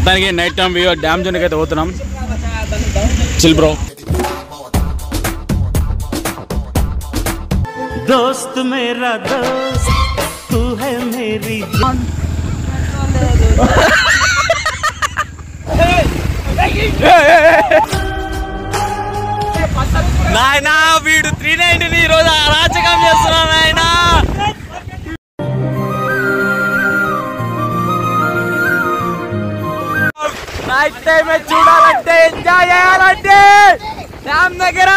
మొత్తానికి night time view dam జోన్కి అయితే పోతున్నాం. Chill bro. दोस्त मेरा दोस्त तू है मेरी जान. నాయనా వీడు 390 ఈ రోజు అరాచకం చేస్తున్నా నాయనా. నైట్ టైం చూడాలంటే ఎంజాయ్ చేయాలంటే డ్యామ్ దగ్గర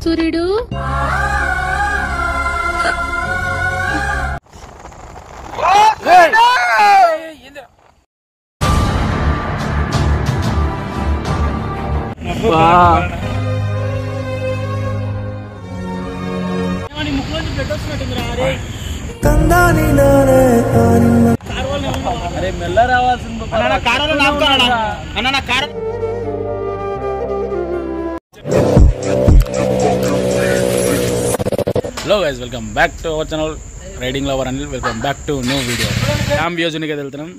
సూర్యుడు అరే మెల్ల రావాల్సింది. Hello guys, welcome back to our channel riding lover Anil. Welcome back to new video. Dam view జోన్కి వెళ్తున్నాం.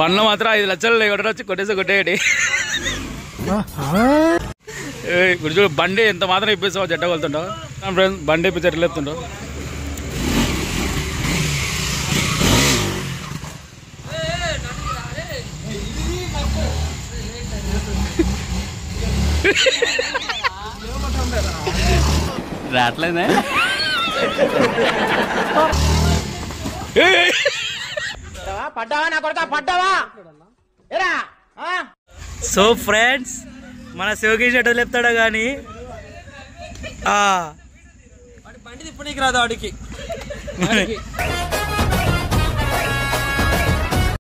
బండ్లో మాత్రం 5 లక్షలు కొట్టొచ్చి కొట్టేయండి. ఇప్పుడు చూడు బండి ఎంత మాత్రం ఇప్పిస్తావు జట్ట వెళ్తుంటావు ఫ్రెండ్స్. బండి ఇప్పించి ఎట్లా చెప్తుంటావు. రాట్లేదే. పడ్డావా నా కొడుకా పడ్డావా. సో ఫ్రెండ్స్, మన శివకేష్ ఎట్లా చెప్తాడో కానీ బండి తిప్పనీకి రాదు వాడికి.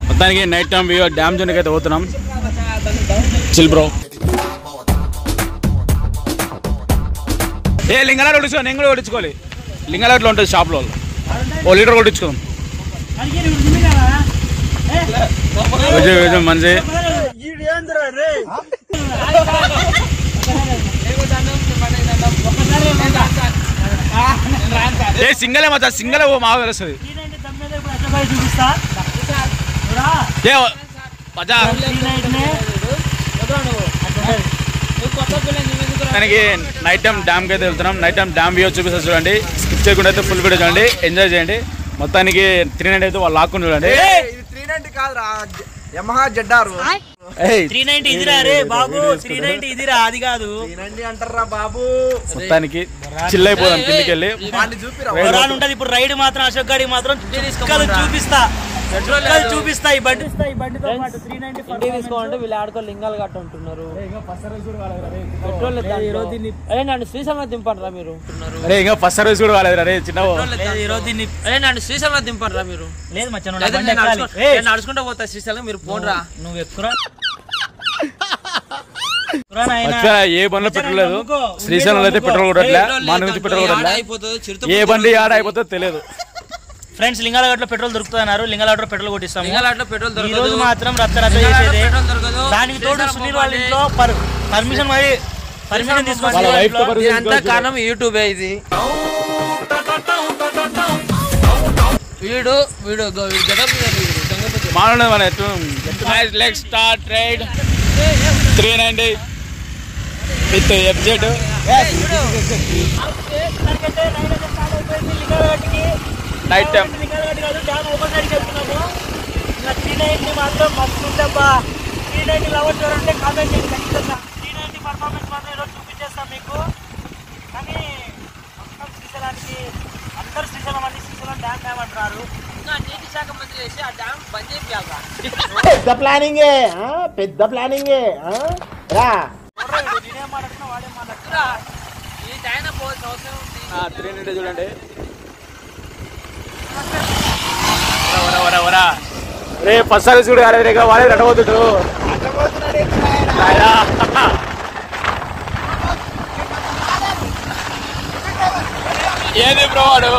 మొత్తానికి నైట్ టైం వ్యూ డ్యామ్ జోన్కి అయితే పోతున్నాం. Chill bro. ఏ లింగాలాట్ కొట్టించుకో, నేను కూడా కొట్టించుకోవాలి. లింగాలాట్లో ఉంటుంది షాప్లో. 1 లీటర్ కొట్టించుకోం. మంచి ఏ సింగలే మచ్చా, సింగలే ఓ మాకు తెలుస్తుంది. ఏ మచ్చా దానికి నైట్ టైం డ్యామ్కి అయితే వెళ్తున్నాం. నైట్ టైం డ్యామ్ వ్యూ చూపిస్తారు చూడండి. స్కిప్ చేయకుండా అయితే ఫుల్ వీడియో చూడండి, ఎంజాయ్ చేయండి. మొత్తానికి 390 అయితే వాళ్ళు లాక్కుని చూడండి. 390 కాదురా, యమహా జెడ్ఆర్. 390 ఇదిరా రే బాబు, 390 ఇదిరా, అది కాదు. 390 అంటారా బాబు. మొత్తానికి చిల్ అయిపోదాం కిందికి వెళ్ళి. ఉంటది ఇప్పుడు రైడ్ మాత్రం. అశోక్ గాడికి మాత్రం చూపిస్తా ఈ బండి. తీసుకోండి. వీళ్ళు ఆడుకో లింగాలు గట్ట ఉంటున్నారు. నన్ను శ్రీశైలం దింపండి రా మీరు. అరే ఇంకా ఫస్ట్ సర్వీస్ కూడా కాలేదు రే చిన్న. నన్ను శ్రీశైలం దింపండి రా మీరు. లేదు మచ్చా, నడుచుకుంటా పోతా శ్రీశైలం. మీరు పోండ్రా. నువ్వు ఎక్కురా. ఏ బండిలో పెట్రోల్ లేదు. శ్రీశైలంలో అయితే పెట్రోల్ కొట్టట్లే, మన నుంచి పెట్రోల్ కొట్టట్లే. ఏ బండి ఆడ అయిపోతుందో తెలియదు. ఫ్రెండ్స్, లింగాలగడ్డలో పెట్రోల్ దొరుకుతుందన్నారు. లింగాలగడ్డలో పెట్రోల్ కొట్టిస్తాం. లింగాలగడ్డలో పెట్రోల్ దొరకదు. ఈ రోజు మాత్రం రచ్చ చేసేది. దానికి తోడు సునీల్ వాళ్ళ ఇంట్లో పర్మిషన్ తీసుకొని కారణం యూట్యూబే. ఇది వీడు మామూలు మన leg start ride 390 with FZ. Night time మాత్రం మస్తు ఉందబ్బా. 390 లవర్స్ ఎవరంటే కామెంట్ చేయండి ఖచ్చితంగా. 390 పర్ఫార్మెన్స్ మాత్రం ఈరోజు చూపించేస్తాం మీకు. కానీ మొత్తం శ్రీశైలానికి అందరు శ్రీశైలం అని శ్రీశైలం డ్యామ్ అంటున్నారు. నీటి శాఖ మంత్రి చేసి ఆ డ్యామ్ బంద్ చేయాలి. పెద్ద ప్లానింగే, పెద్ద ప్లానింగే. నేనేం మాట్లాడుతున్నా వాడే మాట్లాడుతున్నా. ఈ టైం పోవాల్సిన అవసరం ఉంది. 390 చూడండి. రే ఫస్ట్ సర్వీస్ కూడా కాలేదు రేగా, వాడే రడబోతుడు. ఏది బ్రో వాడు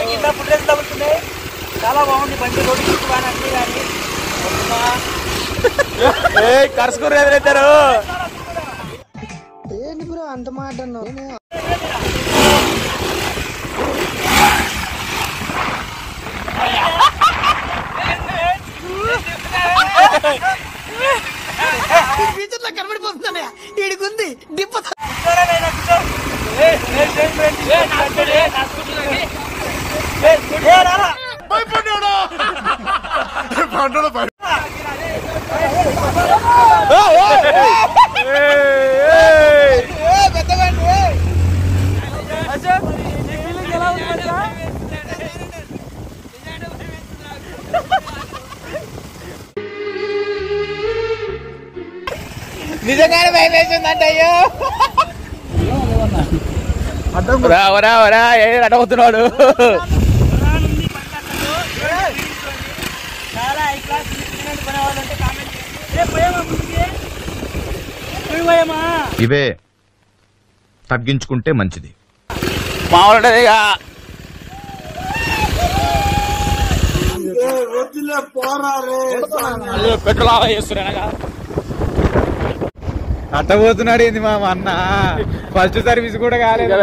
కింద ఫుట్రేస్ తగ్గుతున్నాయి. చాలా బాగుంది బండి, రోడ్డు చుట్టూ కానీ అన్ని కానీ. కరుసుకుని ఎదురెత్తారు. ఏంటి బ్రో అంత మాట అన్నావు? కనబడిపోతున్నా ఈడికుంది డిప్ప. నిజంగానే భయం వేసిందంట. అయ్యో అడ్డవుతున్నాడు. చాలా హై క్లాస్ కొనేవాళ్ళంటే కామెంట్ ఇవే తగ్గించుకుంటే మంచిది. మామూలు పెట్రోల్ చేస్తున్నా అట్టబోతున్నాడు ఏంది మా అన్న? ఫస్ట్ సర్వీస్ కూడా కాలేదు.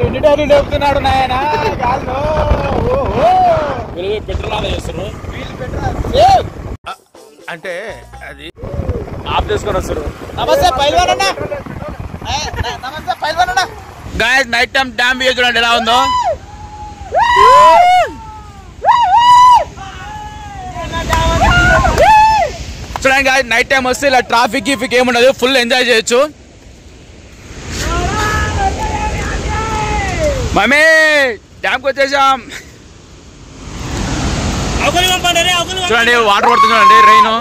రెండు టైర్లు లేపుతున్నాడు నాయన. పెట్రోల్ చేస్తారు అంటే అది ఆఫ్ చేసుకొని వస్తారు. నమస్తే పైల్వాన్ అన్న. నమస్తే పైల్వాన్ అన్న. Guys night time dam view చూడండి ఎలా ఉందో. చూడండి గాయస్ నైట్ టైం వస్తే ఇలా ట్రాఫిక్ గిఫిక్ ఏముండదు, ఫుల్ ఎంజాయ్ చేయొచ్చు. మమ్మీ డ్యామ్కి వచ్చేసాం. చూడండి వాటర్ పడుతుంది చూడండి, రైన్.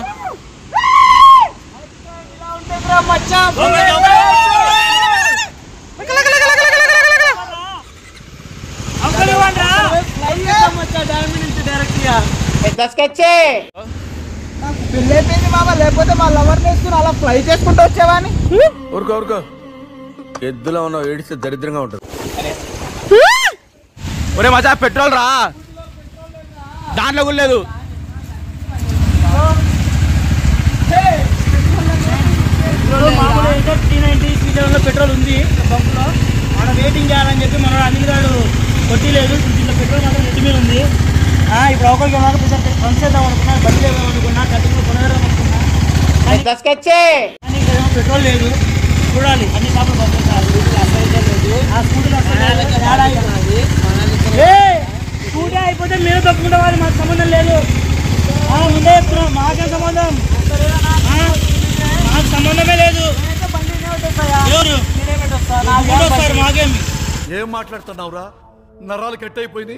పెళ్ళైపోయింది మామ, లేకపోతే మా లవర్ వేసుకుని అలా ఫ్లై చేసుకుంటూ వచ్చావని. ఊరుకో ఎద్దులో ఉన్న ఏడిస్తే దరిద్రంగా ఉంటుంది. ఒరే మజా పెట్రోల్ రా, దాంట్లో కూడా లేదు. మామూలు అయితే 390 శ్రీశైలంలో పెట్రోల్ ఉంది బంకులో. మనం వెయిటింగ్ చేయాలని చెప్పి మన అన్నిగాడు కొట్టిలేదు. దీంట్లో పెట్రోల్ మాత్రం నెట్ మీద ఉంది. ఇప్పుడు ఒకరికి ఫ్రెండ్స్ చేద్దాం అనుకున్నా, బండి చేద్దాం అనుకున్నా, కటింగ్లో కొనవేద్దాం అనుకున్నా. కానీ పెట్రోల్ లేదు. చూడాలి అన్ని షాపులు పంపిస్తారు. ఆ స్కూటీలో స్కూటీ అయిపోతే మీరు తప్పుకుంటే వాళ్ళు మాకు సంబంధం లేదు. ముందే చెప్తున్నాం, మాకేం సంబంధం, మాకు సంబంధమే లేదు. మాకేం ఏం మాట్లాడుతున్నావురా? నరాలు కట్ అయిపోయింది.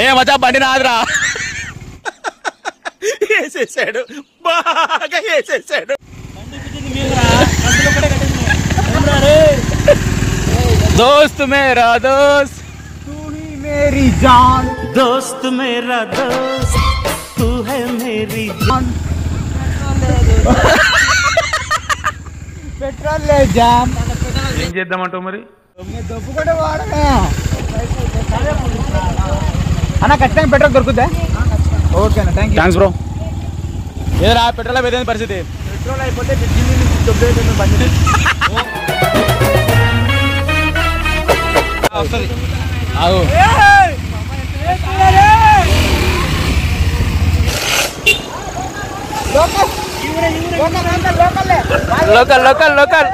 ఏ మజా బండి నాదురా. వేసేసాడు, బాగా వేసేసాడు. दोस्त मेरा दोस्त तू ही मेरी जान, दोस्त मेरा दोस्त तू है मेरी जान. పెట్రోల్ లే జామ్. ఏం చేద్దామంటావు మరి? డబ్బు కూడా వాడమే అన్న. ఖచ్చితంగా పెట్రోల్ దొరుకుతా. ఓకేనా, థ్యాంక్స్ బ్రో. ఏదరా పెట్రోల్ అయిపోయింది పరిస్థితి. పెట్రోల్ అయిపోతే డబ్బు అయిపోతుంది బండి. ఆగు. Local local local.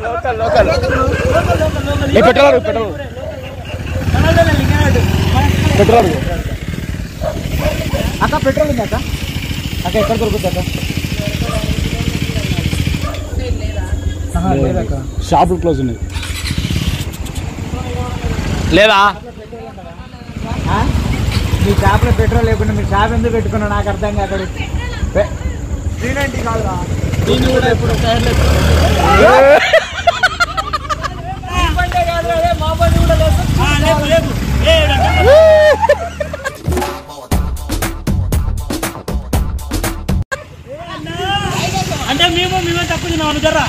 Local local. ఏ పెట్రోల్ పెట్రోల్ పెట్రోల్ అక్క పెట్రోల్ ఉంది అక్క. అక్క ఎక్కడ దొరుకుతుంది అక్క? లేదక్క, షాపులు క్లోజ్ ఉన్నాయి. లేదా మీ షాప్లో పెట్రోల్ లేకుండా మీ షాప్ ఎందుకు పెట్టుకున్నా నాకు అర్థం కాదు. 390 కాదురా. దీన్ని కూడా ఇప్పుడు అంటే మేమే తక్కువ తిన్నాం అనుకరా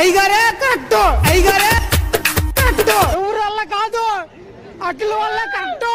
అయ్యగారే కరెక్ట్ అయ్యగారే కరెక్ట్ ఊరు వల్ల కాదు అట్ల వల్ల కరెక్ట్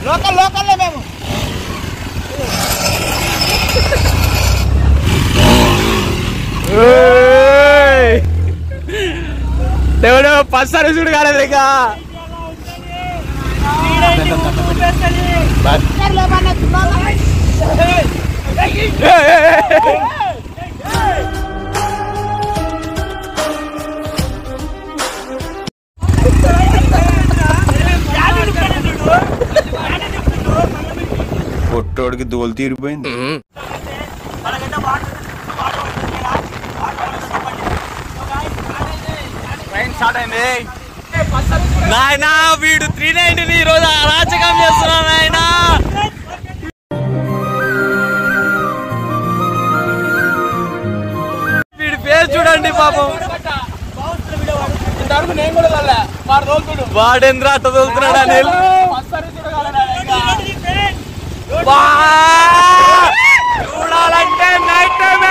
లోకల్ లోకల్ మేము దేవుడు ఫస్ట్ సర్వీస్ కూడా కాలేదు ఇక పొట్టోడికి దోలు తీరిపోయింది. నాయనా వీడు 390 ఈ రోజు అరాచకం చేస్తున్నా నాయనా. వీడి పేరు చూడండి పాపం. నేను కూడా వాడేంద్ర అట్ట తోలుతున్నాడు అనిల్. చూడాలంటే నైట్ టైం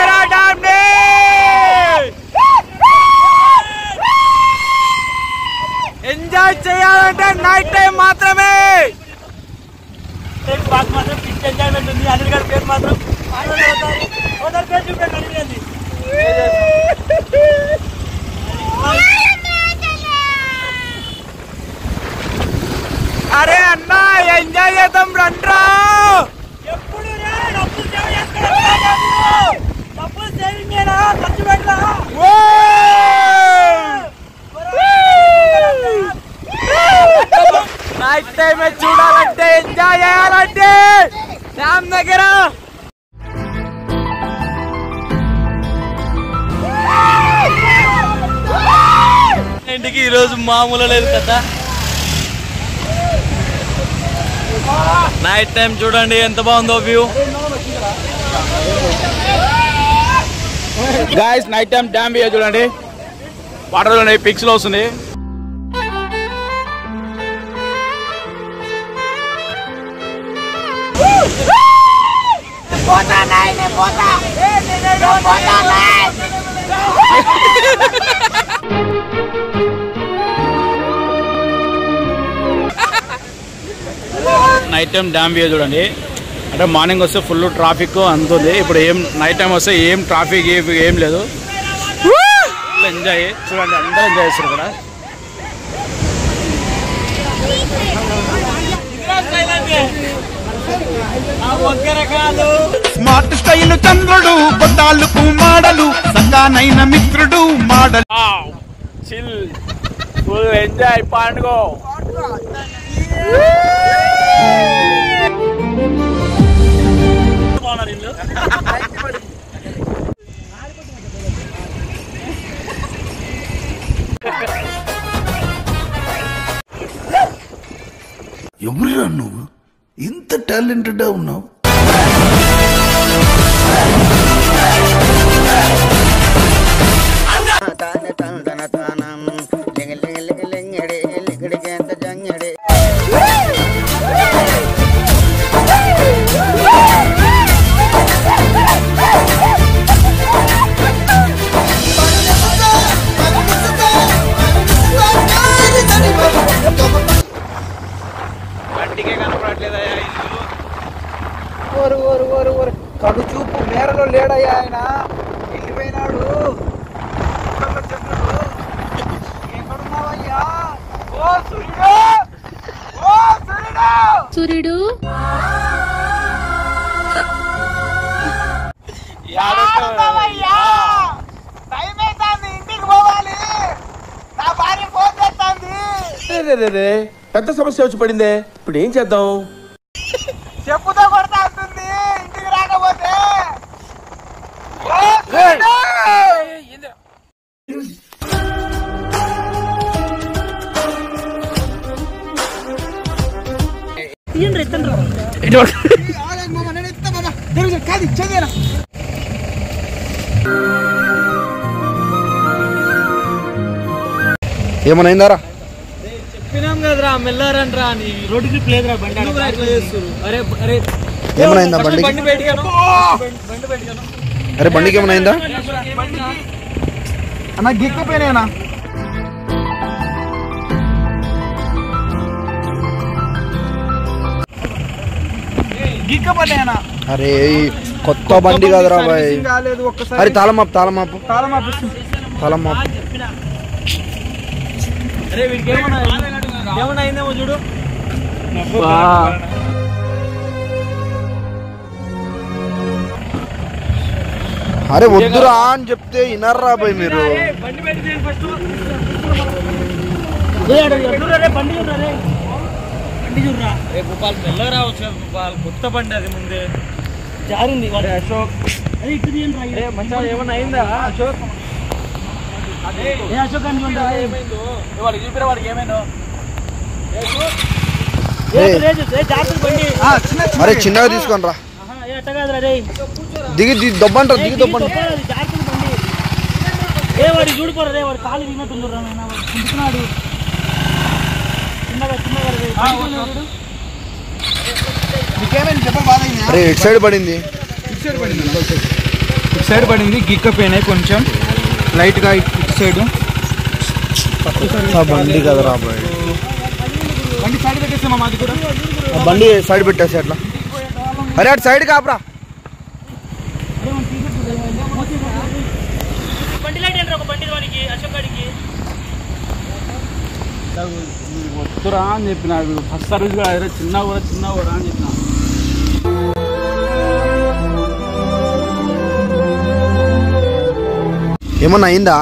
ఎంజాయ్ చేయాలంటే నైట్ టైం మాత్రమే. ఎంజాయ్మెంట్ ఉంది. అనిల్ గారి పేరు మాత్రం పేరు చూపెట్టండి. అరే అన్నా ఎంజాయ్ చేద్దాం రండ్రా. ఎప్పుడు డబ్బులు సేవింగ్ ఖర్చు పెట్టరా. నైట్ టైం చూడాలంటే ఎంజాయ్ చేయాలంటే డ్యామ్ దగ్గర ఇంటికి ఈరోజు మామూలు లేదు కదా. నైట్ టైం చూడండి ఎంత బాగుందో view. Guys night time dam view చూడండి. వాటర్ చూడండి పిక్స్ లో వస్తుంది. నైట్ టైం డ్యామ్ వ్యూ చూడండి. అంటే మార్నింగ్ వస్తే ఫుల్ ట్రాఫిక్ అంతుంది. ఇప్పుడు ఏం నైట్ టైం వస్తే ఏం ట్రాఫిక్ ఏం లేదు. ఎంజాయ్ చూడండి అందరూ ఎంజాయ్ చేస్తారు ఇక్కడ. స్మార్ట్ స్టైల్ చంద్రుడు బొట్టాలు మాడలు సంగానైన మిత్రుడు మాడలు. చిల్ ఫుల్ ఎంజాయ్ పండుగ. ఎవరురా నువ్వు ఇంత టాలెంటెడ్ ఉన్నావు? ఓరు ఓరు ఓరు ఓరు కడు చూపు మేరలో లేడయ్యా ఆయన, వెళ్ళిపోయినాడు. ఎక్కడున్నావయ్యా? ఓ సూర్యుడు, ఓ సూర్యుడు. సూర్యుడు టైం అవుతుంది, ఇంటికి పోవాలి. నా భార్య ఫోన్ చేస్తుంది. పెద్ద సమస్య వచ్చి పడిందే, ఇప్పుడు ఏం చేద్దాం? చెప్పుతో కొడతా ఉంటుంది ఇంటికి రాకపోతే. ఏమనైందారా? చెప్పినాం కదరా మెల్లారంట్రా అని, రోడ్డుకి ప్లేదురా బండి. అరే అరే ఏమనైందా బండికి? బండి పెట్టాను. అరే బండికి ఏమనైందా? అన్న గిక్కపోయినా గిక్కపోయినా. అరే కొత్త బండి కదరా బాయ్. కాలేదు ఒక్కసారి. అరే తాళమాపు తాళమాపు తాళమాపు తాళమాపు. అరే వీడికి ఏమన్నా అయిందేమో చూడు. అరే వద్దురా అని చెప్తే వినర్రా బాయ్ మీరు. బండి పెట్టి ఫస్ట్ బండి చూడరా, బండి చూడరా. రే భూపాల్ మెల్లగా వచ్చు భూపాల్, కొత్త బండి అది ముందే జారింది. వాడు అశోక్ అదే ఇటు తీయండి. మంచిగా ఏమన్నా అయిందా అశోక్? ఏ అశోక్ అని ఏమైందో వాడికి చూపిరా, వాడికి ఏమైందో. అరే చిన్నగా తీసుకొని రా. ఎట్ట కాదురా రే, దిగి దొబ్బంటారు, దిగి దొబ్బంటారు. జాగ్రత్త బండి. ఏ వాడి చూడిపోరా రే, వాడు కాలు విన్నట్టుందిరా నాయన, వాడు చింటున్నాడు. చిన్నగా చిన్నగా రే. నీకేమైంది చెప్పలు బాగా అయినా? అరే ఇటు సైడ్ పడింది. ఇటు సైడ్ పడింది, గిక్కపోయినాయి కొంచెం లైట్ గా. ఇటు సైడ్ బండి కదరా బాయ్. బండి సైడ్ పెట్టేస్తామా మాది కూడా. బండి సైడ్ పెట్టేసి అట్లా. అరే అటు సైడ్ కాపురా. బండి లైట్ ఏంట్రా, ఒక బండి వాడికి అశోక్ గాడికి. వద్దురా అని చెప్పిన, ఫస్ట్ సర్వీస్ కూడా చిన్న కూడా అని చెప్పిన. ఏమన్నా అయిందా?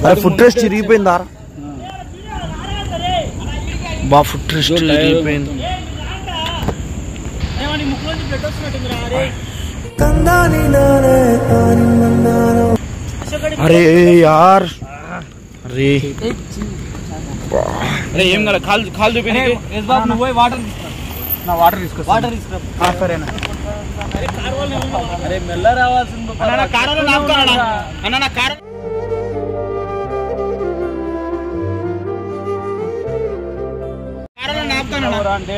అరే ఫుట్ రెస్ట్ చిరిగిపోయిందా? బా ఫుట్ రెస్ట్ చిరిగిపోయింది. ముక్కులోంచి బ్లడ్ వస్తున్నట్టుందిరా. అరే యార్ అరే అరే ఏం కదా, కాలు చూపి. నువ్వు పోయి వాటర్ నా వాటర్ తీసుకొస్తా. వాటర్ తీసుకురా. సరేనా? అరే మెల్ల రావాల్సింది అన్న కారులో నాపుతానా? అన్న నా కారు అంటే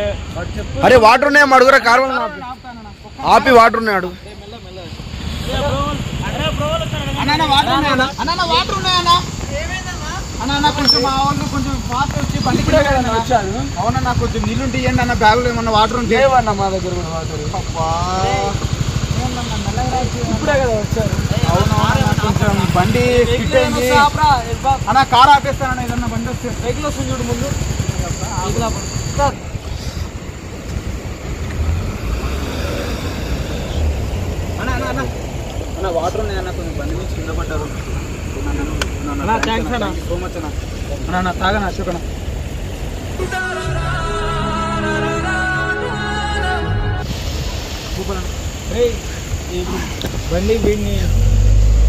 అరే వాటర్ ఉన్నాయా అడుగురా. కారు ఆపి వాటర్ ఉన్నాయి అడుగు. అన్న వాటర్ ఉన్నాయన్నా? అన్న వాటర్ ఉన్నాయన్నా? అన్న కొంచెం మా వాళ్ళు కొంచెం ఫాస్ట్ వచ్చి బండి కూడా వచ్చాను. అవునన్నా కొంచెం నీళ్ళుంటే ఇవ్వండి అన్న. బ్యాగులో ఏమన్నా వాటర్ ఉంటే ఇవ్వన్నా. మా దగ్గర కూడా వాటర్. ఇప్పుడే కదా వచ్చారు. అవునా కొంచెం బండి ఫిట్ అయింది అన్న. కారు ఆపేస్తానన్న ఏదన్నా బండి వస్తే. సైకిల్ వస్తుంది చూడు ముందు. అన్న వాటర్ ఉన్నాయన్న, కొంచెం బండి నుంచి కింద పడ్డారు. థ్యాంక్స్ అన్న, సో మచ్ అన్న. అన్న తాగనా అశోక్ అన్న. బండి వీడిని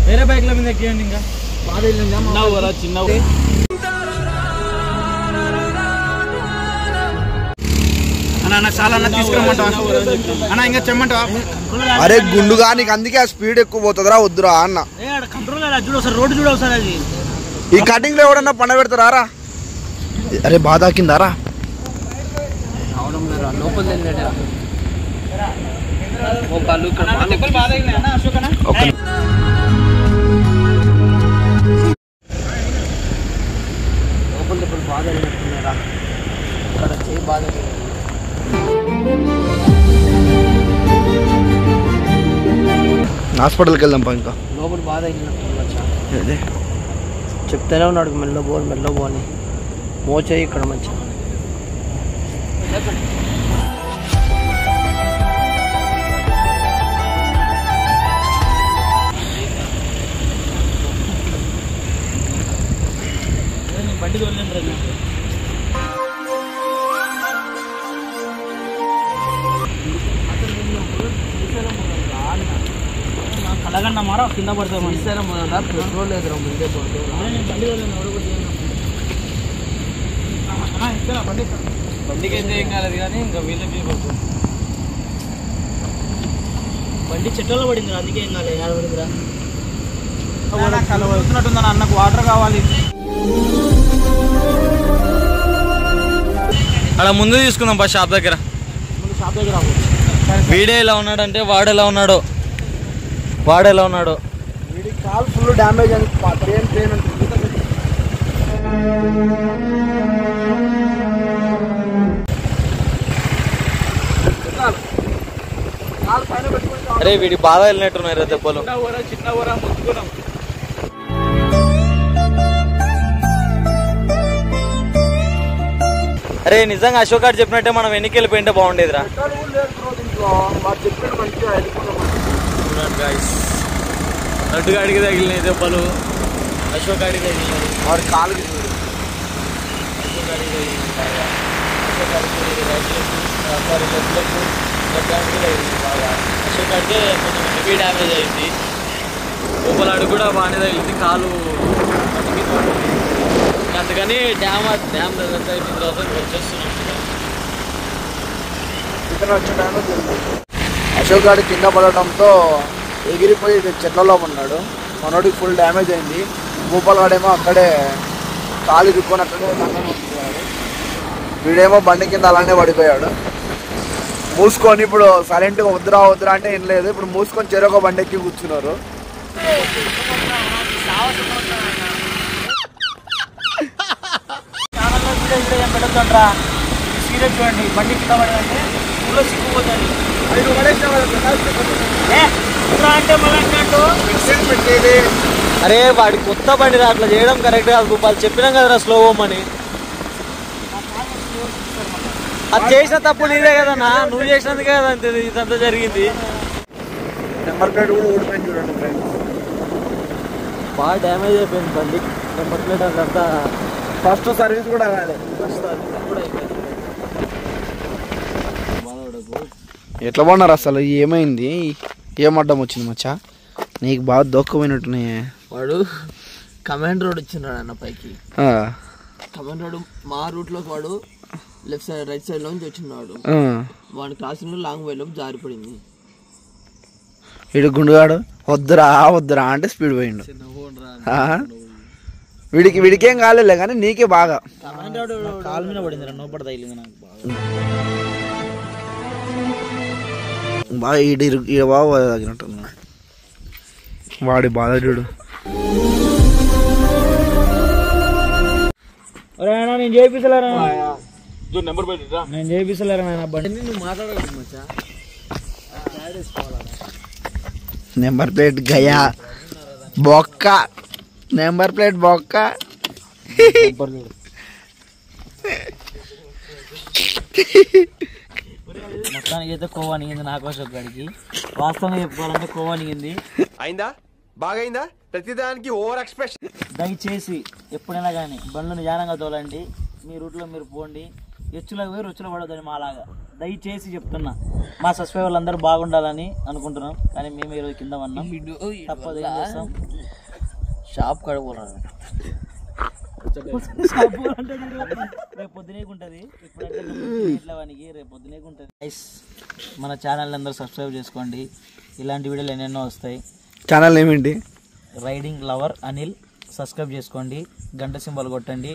వేరే బైక్ల మీద ఎక్కియండి. ఇంకా బాగా చిన్న అన్న చాలా అన్న తీసుకురమ్మంటావా అన్న? ఇంకా చెమ్మంటావా? అరే గుండుగా నీకు అందుకే ఆ స్పీడ్ ఎక్కువ పోతుందిరా. వద్దురా అన్న. కంట్రోల్ చూడు ఒకసారి, రోడ్డు చూడు ఒకసారి. అది ఈ కటింగ్ లో ఎవడన్నా పండ పెడతారా? అరే బాధ కిందారా. హాస్పిటల్కి వెళ్దాం పా ఇంకా లోపల బాధ అయినట్టు చెప్తూనే ఉన్నాడు మెల్లో పో అని మోచేయి ఇక్కడ మంచిగా బండి తోలేండి కలగండి మారా కింద పడతాం పెట్రోల్ లేదు ముందే బండికి అయితే ఏం కాలేదు కానీ ఇంకా వీళ్ళకి బండి చెట్లలో పడింది అందుకే ఏం కాలేదు ఏడ పడిందిరా వస్తున్నట్టుందని అన్నకు వాటర్ కావాలి అలా ముందు తీసుకుందాం బస్ షాప్ దగ్గర వీడే ఎలా ఉన్నాడంటే వాడు ఎలా ఉన్నాడో వీడి కాల్ ఫుల్ డ్యామేజ్ అని ట్రైన్ అరే వీడి బాధ వెళ్ళినట్టున్నారు రా దెబ్బలు చిన్న ఊరా ముట్టుకున్నాం అరే నిజంగా అశోక్ గారు చెప్పినట్టే మనం వెనక్కి వెళ్ళిపోయింటే బాగుండేదిరా లడ్డు గాడికి తగిలినాయి దెబ్బలు అశోక్ గాడికి తగిలినాయి వాడి కాలుకి అశోక్ గాడికి తగిలినాయి బాగా అశోక్ గాడికే కొంచెం హెవీ డ్యామేజ్ అయింది లోపల అడుగు కూడా బాగానే తగిలింది కాలు అందుకని డ్యామ్ దగ్గర అయిపోయిన తర్వాత వచ్చేస్తున్నాం అశోక్ గాడి కింద పడటంతో ఎగిరిపోయి చెట్లలో ఉన్నాడు మనోడికి ఫుల్ డ్యామేజ్ అయింది భూపాల్ గాడేమో అక్కడే కాలు ఇరుక్కొని అక్కడే వీడేమో బండి కింద అలానే పడిపోయాడు మూసుకొని ఇప్పుడు సైలెంట్గా వద్దురా అంటే ఏం లేదు ఇప్పుడు మూసుకొని చెరొక బండి ఎక్కి కూర్చున్నారు సీరియస్ చూడండి బండి కింద పడదంటే ఊళ్ళో సిక్కుపోతుంది అంటే మళ్ళీ అరే వాడి కొత్త బండి అట్లా చేయడం కరెక్ట్ కాదు వాళ్ళు చెప్పినాం కదరా స్లో పోమని అది చేసిన తప్పు నీదే కదన్నా నువ్వు చేసినందుకే కదా అంతే ఇదంతా జరిగింది నెంబర్ ప్లేట్ కూడా ఊడిపోయింది చూడండి ఫ్రెండ్స్ బాగా డ్యామేజ్ అయిపోయింది బండి నెంబర్ ప్లేట్ అంతా ఫస్ట్ సర్వీస్ కూడా కాదు ఎట్లా బాగున్నారు అసలు ఏమైంది ఏం అడ్డం వచ్చింది మచ్చా నీకు బాగా దొక్కపోయినట్టున్నాయి వాడు కమాండ్ రోడ్ వచ్చినాడు అన్న పైకి కమాండ్ రోడ్ మా రూట్ లోకి వాడు లెఫ్ట్ సైడ్ రైట్ సైడ్ లోంచి వచ్చినాడు వాడు క్రాసింగ్ లాంగ్ వే లోపు జారిపడింది వీడు గుండుగాడు వద్దురా అంటే స్పీడ్ పోయిండు వీడికేం కాలేలే కానీ నీకే బాగా కాలు మీద పడింది నోపడ తగిలింది నాకు బాగా ఈడ బాగా తగినట్టు వాడి బాధ చూడు నేను చేపిస్తలేరా నేను చేపిస్తలేరా నాయన బండి నువ్వు మాట్లాడగలదు మచ్చా నెంబర్ ప్లేట్ గయా బొక్క నెంబర్ ప్లేట్ బొక్క మొత్తానికి అయితే కోవా నిగింది నాకు అశోక్ గాడికి వాస్తవంగా చెప్పుకోవాలంటే కోవా నిగింది అయిందా బాగైందా ప్రతిదానికి ఓవర్ ఎక్స్ప్రెషన్ దయచేసి ఎప్పుడైనా కానీ బండ్లు నిజానంగా తోలండి మీ రూట్లో మీరు పోండి ఎచ్చులకు పోయి రుచులు పడొద్దని మాలాగా దయచేసి చెప్తున్నా మా సబ్స్క్రైబర్లు అందరూ బాగుండాలని అనుకుంటున్నాం కానీ మేము ఈరోజు కింద ఉన్నాం తప్పదు ఏం చేస్తాం షాప్ కడుకోవాలి రేపు పొద్దునేకి ఉంటుంది ఇప్పుడంటే వానికి రేపు పొద్దునేకి ఉంటుంది మన ఛానల్ అందరూ సబ్స్క్రైబ్ చేసుకోండి ఇలాంటి వీడియోలు ఎన్నెన్నో వస్తాయి ఛానల్ ఏమిటి రైడింగ్ లవర్ అనిల్ సబ్స్క్రైబ్ చేసుకోండి గంట సింబల్ కొట్టండి